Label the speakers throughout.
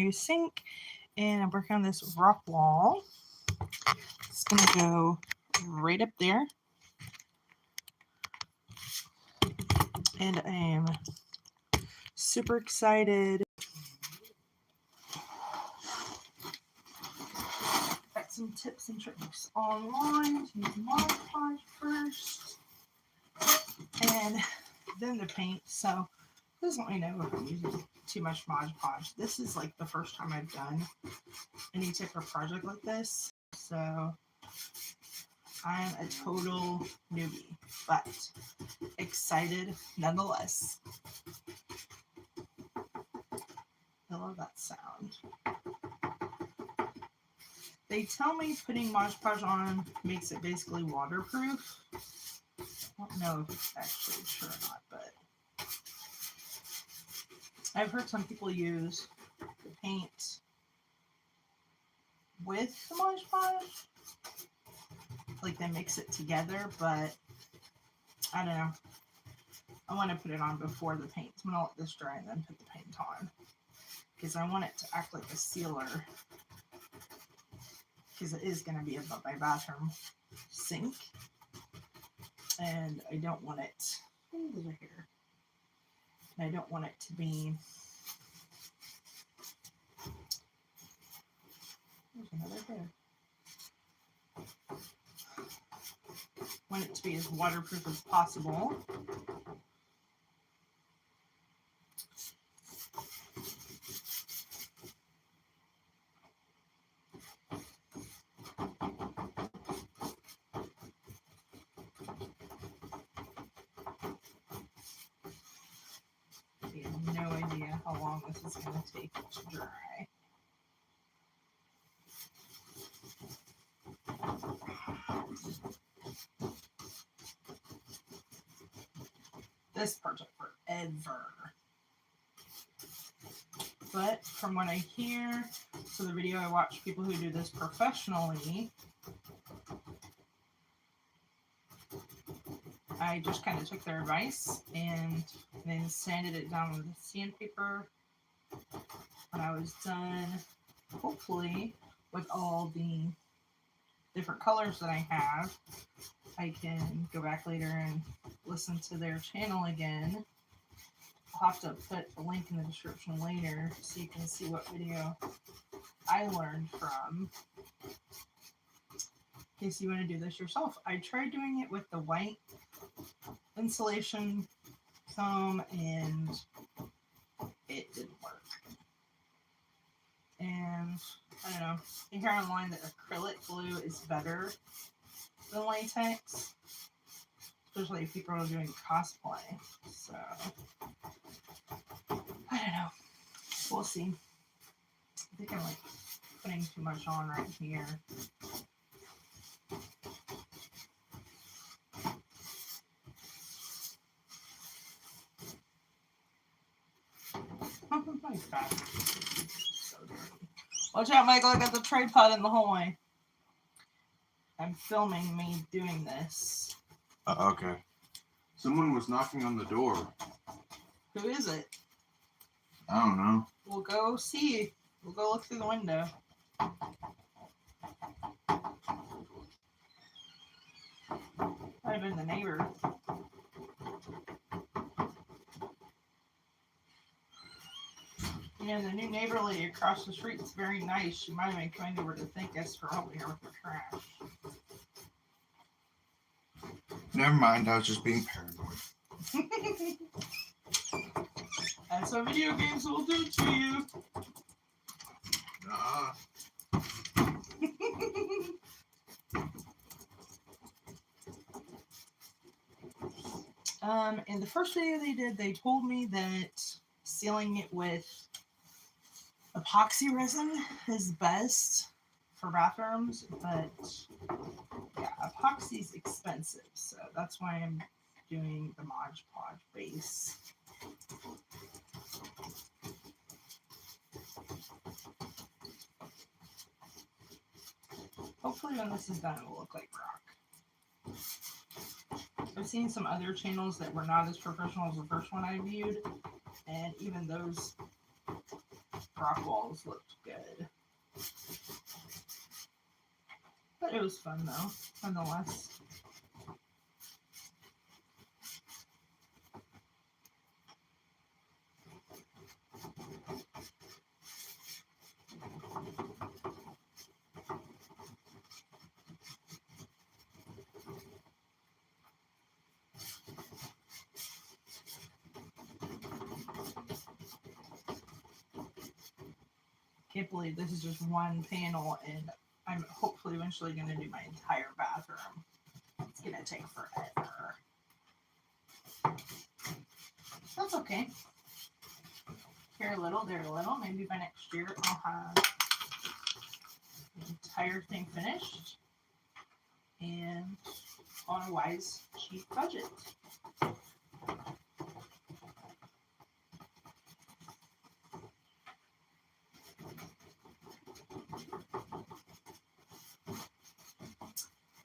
Speaker 1: new sink, and I'm working on this rock wall. It's going to go right up there. And I am super excited. Got some tips and tricks online to use Mod Podge first, and then the paint. So please let me know if I'm using too much Mod Podge. This is like the first time I've done any type of project like this, so I'm a total newbie, but excited nonetheless. I love that sound. They tell me putting Mod Podge on makes it basically waterproof. I don't know if it's actually true or not, but I've heard some people use the paint with the Mod Podge. Like they mix it together, but I don't know. I want to put it on before the paint. I'm going to let this dry and then put the paint on, because I want it to act like a sealer, because it is going to be above my bathroom sink, and I don't want it, there's a hair, and I don't want it to be, there's another hair, want it to be as waterproof as possible. I have no idea how long this is going to take to dry. This part took forever. But from what I hear, so the video I watch people who do this professionally, I just kind of took their advice and then sanded it down with sandpaper. When I was done, hopefully, with all the different colors that I have, I can go back later and listen to their channel again. I'll have to put a link in the description later so you can see what video I learned from, in case you want to do this yourself. I tried doing it with the white insulation foam and it didn't work. And I don't know, I hear online that acrylic glue is better than latex, especially if people are doing cosplay. So I don't know. We'll see. I think I'm like putting too much on right here. Oh my God. So dirty. Watch out, Michael. I got the tripod in the hallway. I'm filming me doing this.
Speaker 2: Okay. Someone was knocking on the door.
Speaker 1: Who is it?
Speaker 2: I don't know.
Speaker 1: We'll go see. We'll go look through the window. Might have been the neighbor. You know, the new neighbor lady across the street is very nice. She might have been coming over to thank us for helping her with the trash.
Speaker 2: Never mind, I was just being paranoid.
Speaker 1: That's what video games will do to you. In the first video they did, they told me that sealing it with epoxy resin is best for bathrooms, but yeah, epoxy is expensive, so that's why I'm doing the Mod Podge base. Hopefully when this is done, it will look like rock. I've seen some other channels that were not as professional as the first one I viewed, and even those rock walls looked good. But it was fun though, nonetheless. Can't believe this is just one panel, and I'm hopefully eventually going to do my entire bathroom. It's going to take forever. That's okay. Here a little, there a little. Maybe by next year I'll have the entire thing finished and on a wise, cheap budget.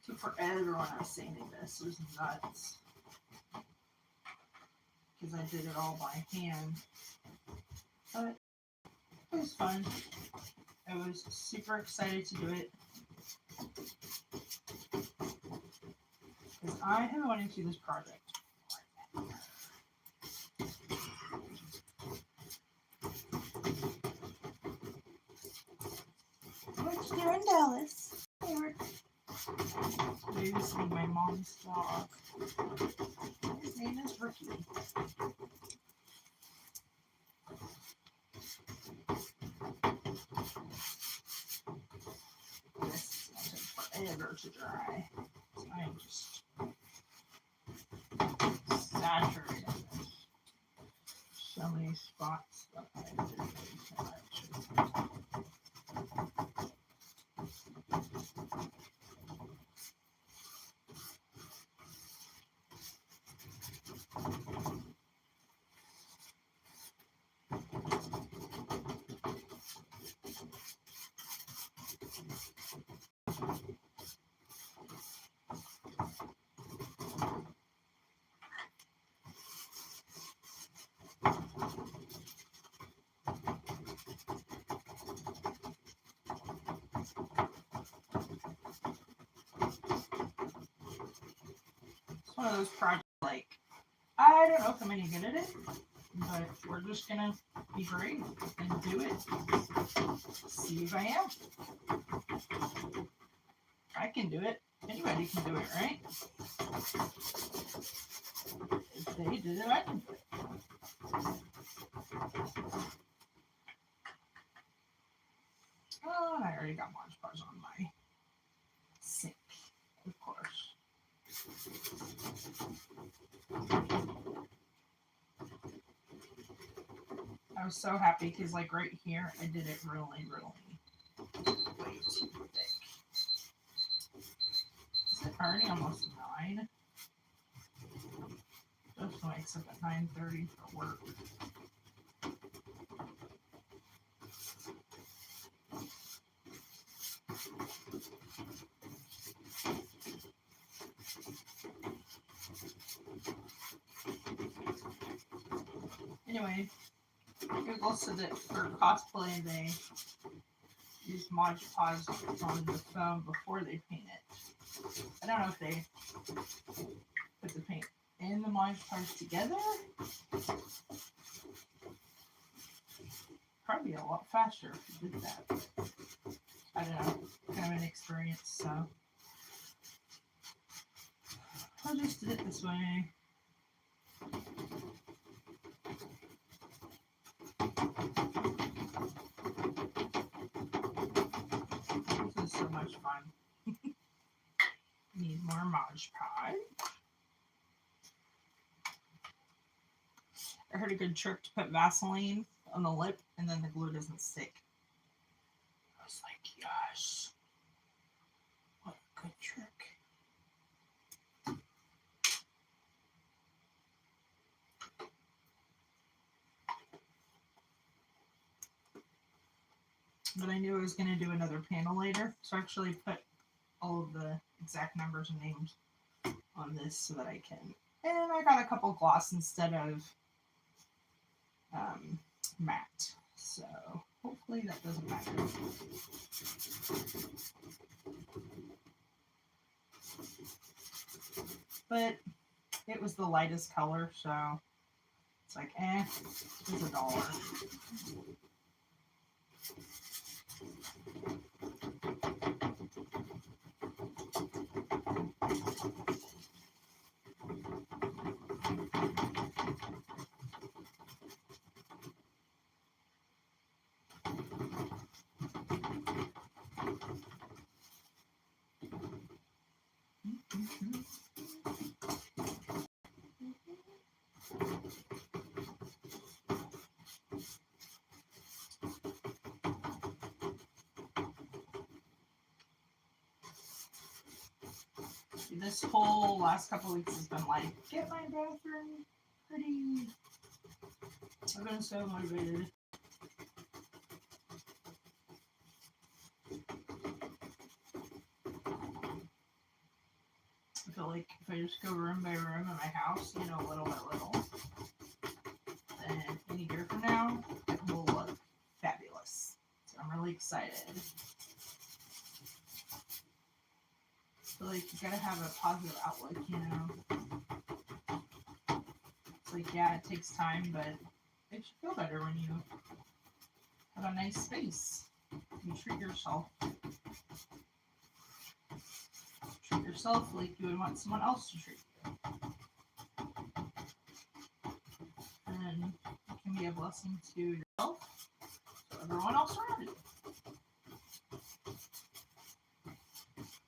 Speaker 1: So forever when I was sanding this, it was nuts. Because I did it all by hand. But it was fun. I was super excited to do it. Because I have been wanting to do this project. What you doing, Dallas? Babysitting my mom's dog. His name is Ricky. This is going to take forever to dry. So I am just saturated with so many spots that I didn't really touch. It's one of those projects like, I don't know if I'm any good at it, but we're just gonna be brave and do it. See if I am. I can do it. Anybody can do it, right? If they did it, I can do it. Oh, and I already got Mod Podge on my sink, of course. I was so happy because, like, right here, I did it really, really way too thick. Is it already almost 9? Just wakes up at 9:30 for work. Anyway, Google said that for cosplay they use Mod Podge on the phone before they paint it. I don't know if they put the paint in the Mod Podge together. Probably a lot faster if you did that. I don't know. Kind of an experience, so I'll just do it this way. This is so much fun. Need more Mod Podge. I heard a good trick to put Vaseline on the lip and then the glue doesn't stick. I was like, yes. What a good trick. But I knew I was going to do another panel later, so I actually put all of the exact numbers and names on this so that I can. And I got a couple gloss instead of matte, so hopefully that doesn't matter. But it was the lightest color, so it's like, it's $1. This whole last couple of weeks has been like, get my bathroom pretty. I've been so motivated. I feel like if I just go room by room in my house, you know, little by little, then in a year from now, it will look fabulous. So I'm really excited. I feel like you gotta have a positive outlook, you know. It's like, yeah, it takes time, but it should feel better when you have a nice space. You treat yourself. Treat yourself like you would want someone else to treat you. And it can be a blessing to yourself, to everyone else around you.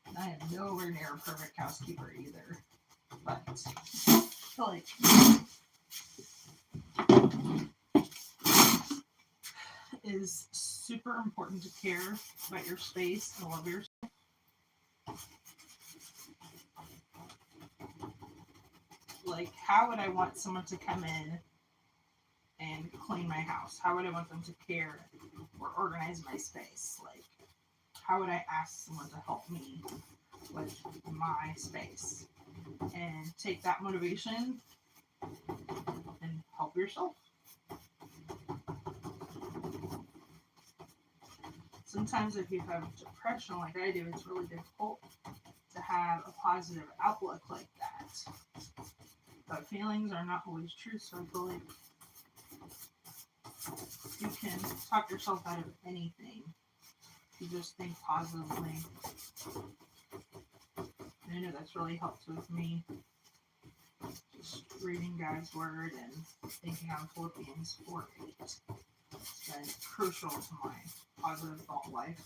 Speaker 1: And I am nowhere near a perfect housekeeper either. But I feel like it is super important to care about your space and love yourself. Like, how would I want someone to come in and clean my house? How would I want them to care or organize my space? Like, how would I ask someone to help me with my space? And take that motivation and help yourself. Sometimes if you have depression like I do, it's really difficult to have a positive outlook like that. But feelings are not always true, so I feel like you can talk yourself out of anything. You just think positively. And I know that's really helped with me. Just reading God's Word and thinking on Philippians 4:8. It's been crucial to my positive thought life.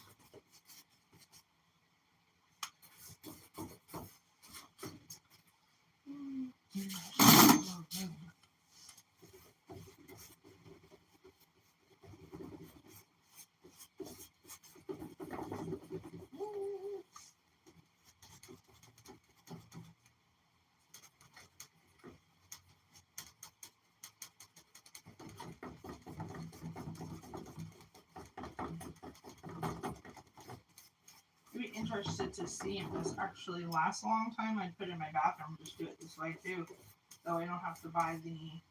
Speaker 1: I'd be interested to see if this actually lasts a long time. I'd put it in my bathroom, just do it this way too. Though I don't have to buy the,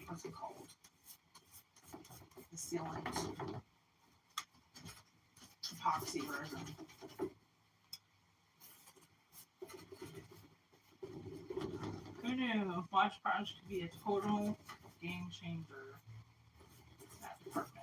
Speaker 1: what's it called? The sealant. Epoxy version. Who knew? Podge could be a total game changer in that department.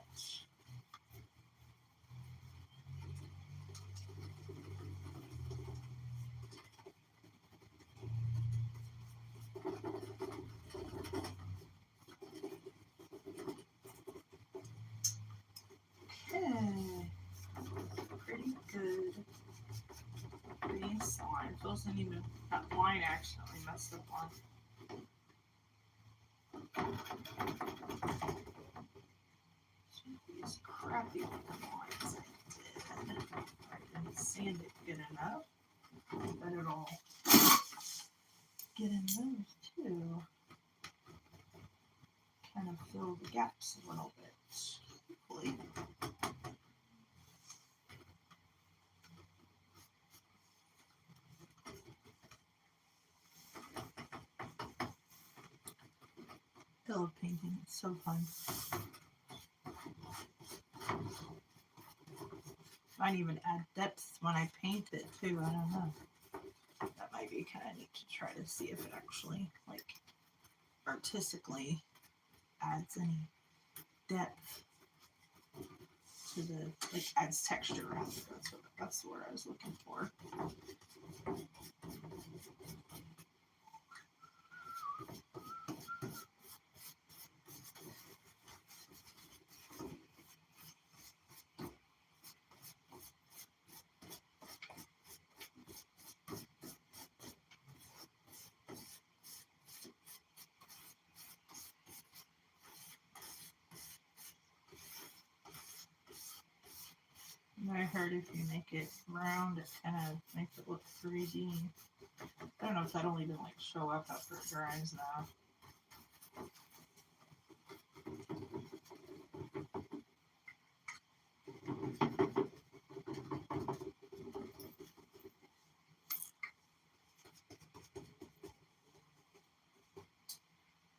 Speaker 1: Okay. Pretty good. Baseline. Wasn't even that line accidentally messed up on. These crappy lines I did. I didn't sand it good enough. But it'll get in those too. Kind of fill the gaps a little bit. Hopefully. Philippine painting. It's so fun. Might even add depth when I paint it too. I don't know. That might be kind of neat to try to see if it actually, like, artistically adds any depth to the, like, adds texture. That's what I was looking for. I heard if you make it round, it kind of makes it look 3D. I don't know if that'll even like show up after it dries now.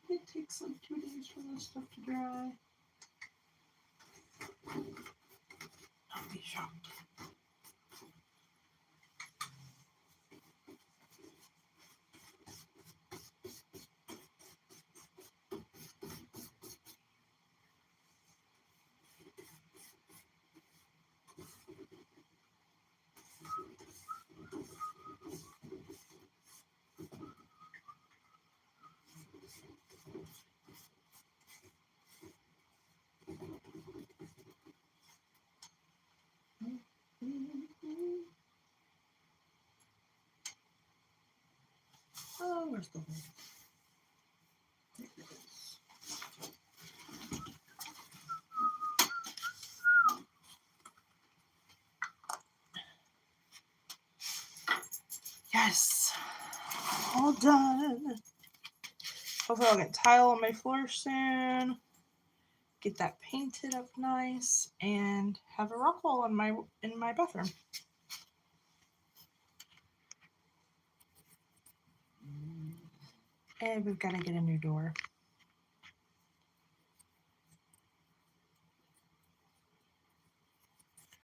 Speaker 1: It takes like 2 days for this stuff to dry. I'll be shocked. Oh, where's the lid? There it is. Yes, all done. Hopefully I'll get tile on my floor soon. Get that painted up nice and have a rock wall in my bathroom. And we've got to get a new door.